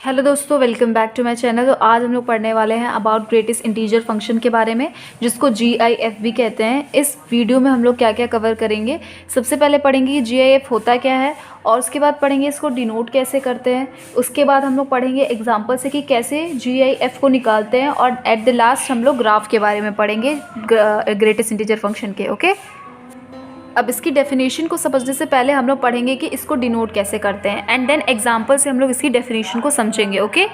Hello दोस्तों, welcome back to my channel. तो आज हम लोग पढ़ने वाले हैं अबाउट ग्रेटेस्ट इंटीजर फंक्शन के बारे में, जिसको GIF भी कहते हैं। इस वीडियो में हम लोग क्या क्या कवर करेंगे, सबसे पहले पढ़ेंगे कि GIF होता क्या है, और उसके बाद पढ़ेंगे इसको डिनोट कैसे करते हैं। उसके बाद हम लोग पढ़ेंगे एग्जाम्पल से कि कैसे GIF को निकालते हैं, और एट द लास्ट हम लोग ग्राफ के बारे में पढ़ेंगे ग्रेटेस्ट इंटीजर फंक्शन के। ओके, अब इसकी डेफिनेशन को समझने से पहले हम लोग पढ़ेंगे कि इसको डिनोट कैसे करते हैं, एंड देन एग्जाम्पल से हम लोग इसकी डेफिनेशन को समझेंगे। ओके,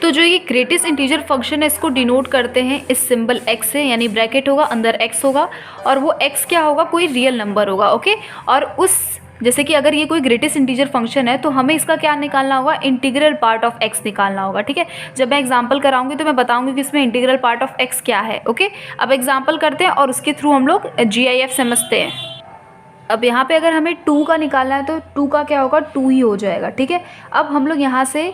तो जो ये ग्रेटेस्ट इंटीजर फंक्शन है, इसको डिनोट करते हैं इस सिंबल x से, यानी ब्रैकेट होगा, अंदर x होगा, और वो x क्या होगा, कोई रियल नंबर होगा। ओके, और उस जैसे कि अगर ये कोई ग्रेटेस्ट इंटीजर फंक्शन है तो हमें इसका क्या निकालना होगा, इंटीग्रल पार्ट ऑफ x निकालना होगा। ठीक है, जब मैं एग्जांपल कराऊंगी तो मैं बताऊंगी कि इसमें इंटीग्रल पार्ट ऑफ x क्या है। ओके, अब एग्जांपल करते हैं और उसके थ्रू हम लोग GIF समझते हैं। अब यहाँ पे अगर हमें 2 का निकालना है तो 2 का क्या होगा, 2 ही हो जाएगा। ठीक है, अब हम लोग यहाँ से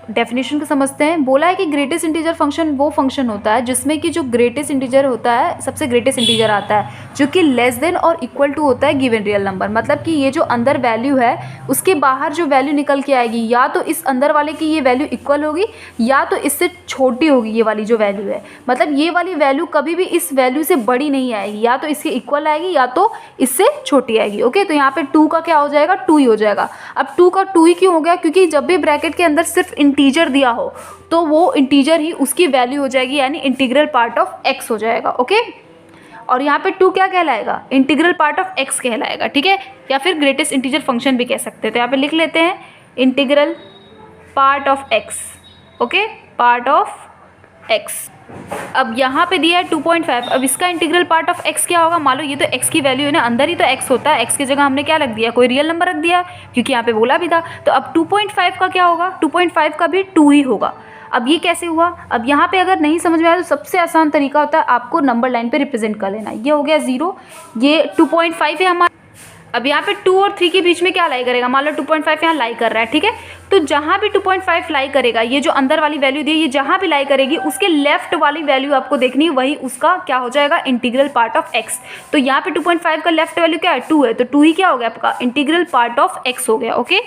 डेफिनेशन को समझते हैं। बोला है कि ग्रेटेस्ट इंटीजर फंक्शन वो फंक्शन होता है जिसमें कि जो ग्रेटेस्ट इंटीजर होता है, सबसे ग्रेटेस्ट इंटीजर आता है जो कि लेस देन और इक्वल टू होता है गिवन रियल नंबर। मतलब कि ये जो अंदर वैल्यू है उसके बाहर जो वैल्यू निकल के आएगी, या तो इस अंदर वाले की ये वैल्यू इक्वल होगी या तो इससे छोटी होगी। ये वाली जो वैल्यू है, मतलब ये वाली वैल्यू कभी भी इस वैल्यू से बड़ी नहीं आएगी, या तो इसके इक्वल आएगी या तो इससे छोटी आएगी। ओके, तो यहाँ पे 2 का क्या हो जाएगा, 2 ही हो जाएगा। अब 2 का 2 ही क्यों हो गया, क्योंकि जब भी ब्रैकेट के अंदर सिर्फ इंटीजर दिया हो तो वो इंटीजर ही उसकी वैल्यू हो जाएगी, यानी इंटीग्रल पार्ट ऑफ x हो जाएगा। ओके, और यहाँ पे 2 क्या कहलाएगा, इंटीग्रल पार्ट ऑफ x कहलाएगा। ठीक है, या फिर ग्रेटेस्ट इंटीजर फंक्शन भी कह सकते हैं। तो यहाँ पे लिख लेते हैं integral part of x। Okay, part of x। अब यहाँ पे दिया है 2.5। अब इसका इंटीग्रल पार्ट ऑफ x क्या होगा, मान लो ये तो x की वैल्यू है ना, अंदर ही तो x होता है, x की जगह हमने क्या रख दिया, कोई रियल नंबर रख दिया, क्योंकि यहाँ पे बोला भी था। तो अब 2.5 का क्या होगा, 2.5 का भी 2 ही होगा। अब ये कैसे हुआ, अब यहाँ पे अगर नहीं समझ में आया तो सबसे आसान तरीका होता है आपको नंबर लाइन पे रिप्रेजेंट कर लेना। ये हो गया 0, ये 2.5 है हमारा। अब यहाँ पे 2 और 3 के बीच में क्या लाई करेगा, मान लो 2.5 यहाँ लाई कर रहा है। ठीक है, तो जहाँ भी 2.5 लाई करेगा, ये जो अंदर वाली वैल्यू दी है, ये जहाँ भी लाई करेगी उसके लेफ्ट वाली वैल्यू आपको देखनी है, वही उसका क्या हो जाएगा, इंटीग्रल पार्ट ऑफ x। तो यहाँ पे 2.5 का लेफ्ट वैल्यू क्या है, 2 है, तो 2 ही क्या हो गया आपका, इंटीग्रल पार्ट ऑफ x हो गया। ओके,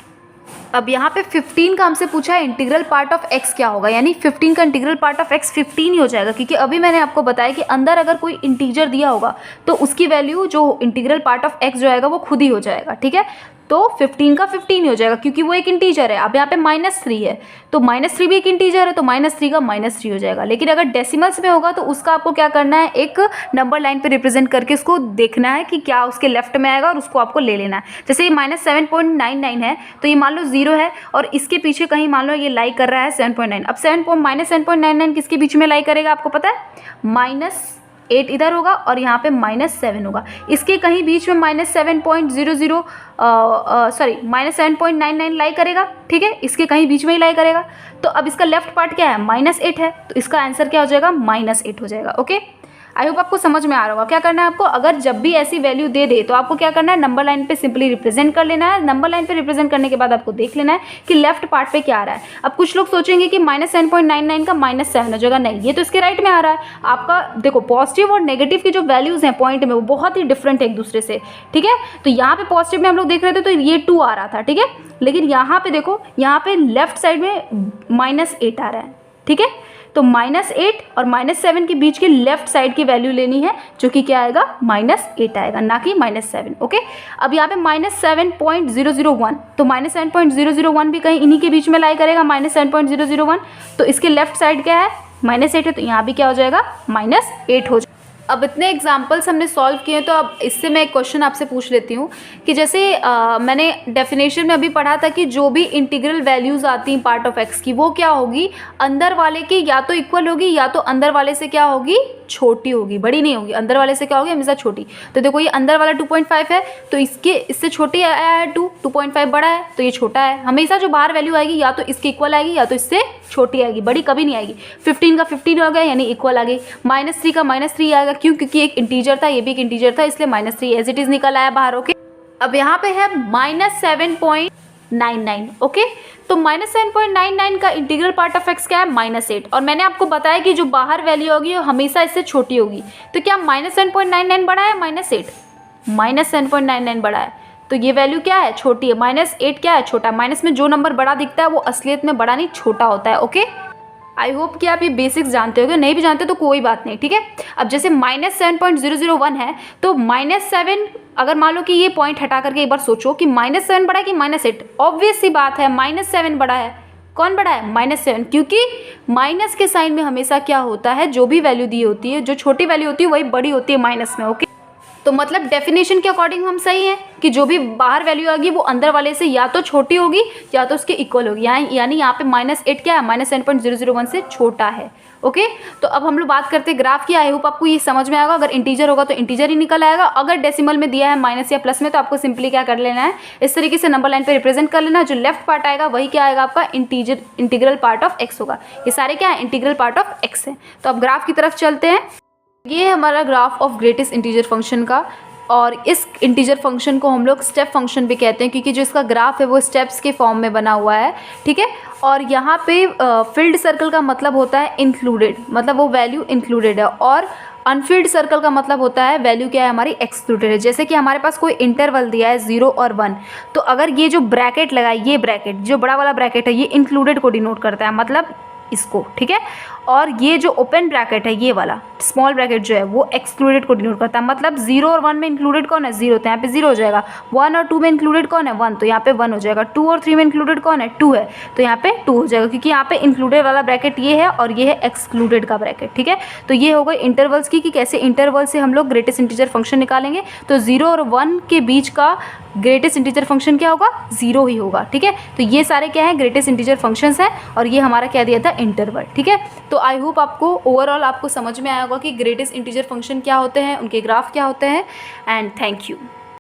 अब यहाँ पे 15 का हमसे पूछा है इंटीग्रल पार्ट ऑफ x क्या होगा, यानी 15 का इंटीग्रल पार्ट ऑफ x 15 ही हो जाएगा, क्योंकि अभी मैंने आपको बताया कि अंदर अगर कोई इंटीजर दिया होगा तो उसकी वैल्यू जो इंटीग्रल पार्ट ऑफ x जो आएगा वो खुद ही हो जाएगा। ठीक है, तो 15 का 15 ही हो जाएगा, क्योंकि वो एक इंटीजर है। अब यहाँ पे -3 है, तो -3 भी एक इंटीजर है, तो -3 का -3 हो जाएगा। लेकिन अगर डेसिमल्स में होगा तो उसका आपको क्या करना है, एक नंबर लाइन पे रिप्रेजेंट करके उसको देखना है कि क्या उसके लेफ्ट में आएगा, और उसको आपको ले लेना है। जैसे ये -7.99 है, तो ये मान लो 0 है, और इसके पीछे कहीं मान लो ये लाई कर रहा है 7.9। अब -7.99 किसके बीच में लाई करेगा आपको पता है, -8 इधर होगा और यहाँ पे -7 होगा। इसके कहीं बीच में -7.99 लाई करेगा। ठीक है, इसके कहीं बीच में ही लाई करेगा। तो अब इसका लेफ्ट पार्ट क्या है, -8 है, तो इसका आंसर क्या हो जाएगा, -8 हो जाएगा। ओके, आई होप आपको समझ में आ रहा होगा। क्या करना है आपको, अगर जब भी ऐसी वैल्यू दे दे तो आपको क्या करना है, नंबर लाइन पे सिंपली रिप्रेजेंट कर लेना है। नंबर लाइन पे रिप्रेजेंट करने के बाद आपको देख लेना है कि लेफ्ट पार्ट पे क्या आ रहा है। अब कुछ लोग सोचेंगे कि -7.99 का -7 हो जाएगा, नहीं, ये तो इसके राइट में आ रहा है। आपका देखो, पॉजिटिव और नेगेटिव की जो वैल्यूज़ हैं पॉइंट में, वो बहुत ही डिफरेंट है एक दूसरे से। ठीक है, तो यहाँ पे पॉजिटिव में हम लोग देख रहे थे तो ये 2 आ रहा था। ठीक है, लेकिन यहाँ पे देखो, यहाँ पे लेफ्ट साइड में -8 आ रहा है। ठीक है, तो -8 और -7 के बीच की लेफ्ट साइड की वैल्यू लेनी है, जो कि क्या आएगा, -8 आएगा, ना कि -7। ओके, अब यहाँ पे -7.001, तो -7.001 भी कहीं इन्हीं के बीच में लाई करेगा, -7.001। तो इसके लेफ्ट साइड क्या है, -8 है, तो यहाँ भी क्या हो जाएगा, -8 हो जाएगा। अब इतने एग्जाम्पल्स हमने सॉल्व किए हैं, तो अब इससे मैं एक क्वेश्चन आपसे पूछ लेती हूँ कि जैसे मैंने डेफिनेशन में अभी पढ़ा था कि जो भी इंटीग्रल वैल्यूज़ आती हैं पार्ट ऑफ x की, वो क्या होगी, अंदर वाले की या तो इक्वल होगी या तो अंदर वाले से क्या होगी, छोटी होगी, बड़ी नहीं होगी। अंदर वाले से क्या होगी, हमेशा छोटी। तो देखो, ये अंदर वाला 2.5 है, तो इससे छोटी आया है 2.5 बड़ा है, तो ये छोटा है। हमेशा जो बाहर वैल्यू आएगी या तो इसके इक्वल आएगी या तो इससे छोटी आएगी, बड़ी कभी नहीं आएगी। 15 का 15 हो गया, यानी इक्वल आ गई। -3 का -3 आएगा, क्यों, क्योंकि एक इंटीजर था, ये भी एक इंटीजर था, इसलिए -3 एज इट इज निकल आया बाहर। ओके, अब यहाँ पे है -7.99। ओके, तो -7.99 का इंटीग्रल पार्ट ऑफ x क्या है, -8। और मैंने आपको बताया कि जो बाहर वैल्यू होगी वो हमेशा इससे छोटी होगी। तो क्या -7.99 बड़ा है, -8, -7.99 बड़ा है, तो ये वैल्यू क्या है, छोटी है। -8 क्या है, छोटा। माइनस में जो नंबर बड़ा दिखता है वो असलियत में बड़ा नहीं छोटा होता है। ओके, आई होप कि आप ये बेसिक्स जानते होगे, नहीं भी जानते तो कोई बात नहीं, ठीक है। अब जैसे -7.001 है तो -7, अगर मान लो कि ये पॉइंट हटा करके एक बार सोचो कि -7 बड़ा है कि -8, ऑब्वियस सी बात है -7 बड़ा है। कौन बड़ा है, -7, क्योंकि माइनस के साइन में हमेशा क्या होता है, जो भी वैल्यू दी होती है, जो छोटी वैल्यू होती है वही बड़ी होती है माइनस में। ओके, तो मतलब डेफिनेशन के अकॉर्डिंग हम सही हैं कि जो भी बाहर वैल्यू आएगी वो अंदर वाले से या तो छोटी होगी या तो उसके इक्वल होगी, यानी यहाँ पे -8 क्या है, -7.001 से छोटा है। ओके, तो अब हम लोग बात करते हैं ग्राफ की। आई होप आपको ये समझ में आएगा। अगर इंटीजर होगा तो इंटीजर ही निकल आएगा, अगर डेसिमल में दिया है माइनस या प्लस में तो आपको सिंपली क्या कर लेना है, इस तरीके से नंबर लाइन पे रिप्रेजेंट कर लेना। जो लेफ्ट पार्ट आएगा वही क्या आएगा आपका, इंटीग्रल पार्ट ऑफ एक्स होगा। ये सारे क्या है, इंटीग्रल पार्ट ऑफ एक्स है। तो अब ग्राफ की तरफ चलते हैं। ये है हमारा graph of greatest integer function का, और इस इंटीजर फंक्शन को हम लोग स्टेप फंक्शन भी कहते हैं क्योंकि जो इसका ग्राफ है वो स्टेप्स के फॉर्म में बना हुआ है, ठीक है। और यहाँ पे फिल्ड सर्कल का मतलब होता है इंक्लूडेड, मतलब वो वैल्यू इंक्लूडेड है, और अनफिल्ड सर्कल का मतलब होता है वैल्यू क्या है हमारी, एक्सक्लूडेड है। जैसे कि हमारे पास कोई इंटरवल दिया है 0 और 1, तो अगर ये जो ब्रैकेट लगा है, ये ब्रैकेट जो बड़ा वाला ब्रैकेट है, ये इंक्लूडेड को डिनोट करता है, मतलब इसको, ठीक है। और ये जो ओपन ब्रैकेट है, ये वाला स्मॉल ब्रैकेट जो है वो एक्सक्लूडेड को डिनोट करता है, मतलब 0 और 1 में इंक्लूडेड कौन है, 0, तो यहाँ पे 0 हो जाएगा। 1 और 2 में इंक्लूडेड कौन है, 1, तो यहाँ पे 1 हो जाएगा। 2 और 3 में इंक्लूडेड कौन है, 2 है, तो यहाँ पे 2 हो जाएगा, क्योंकि यहाँ पे इंक्लूडेड वाला ब्रैकेट ये है और ये है एक्सक्लूडेड का ब्रैकेट, ठीक है। तो ये हो गई इंटरवल्स की, कि कैसे इंटरवल से हम लोग ग्रेटेस्ट इंटीजर फंक्शन निकालेंगे। तो 0 और 1 के बीच का ग्रेटेस्ट इंटीजर फंक्शन क्या होगा, 0 ही होगा, ठीक है। तो ये सारे क्या है, ग्रेटेस्ट इंटीजर फंक्शंस हैं, और ये हमारा क्या दिया था, इंटरवल, ठीक है। तो आई होप आपको ओवरऑल आपको समझ में आया होगा कि ग्रेटेस्ट इंटीजर फंक्शन क्या होते हैं, उनके ग्राफ क्या होते हैं। And thank you.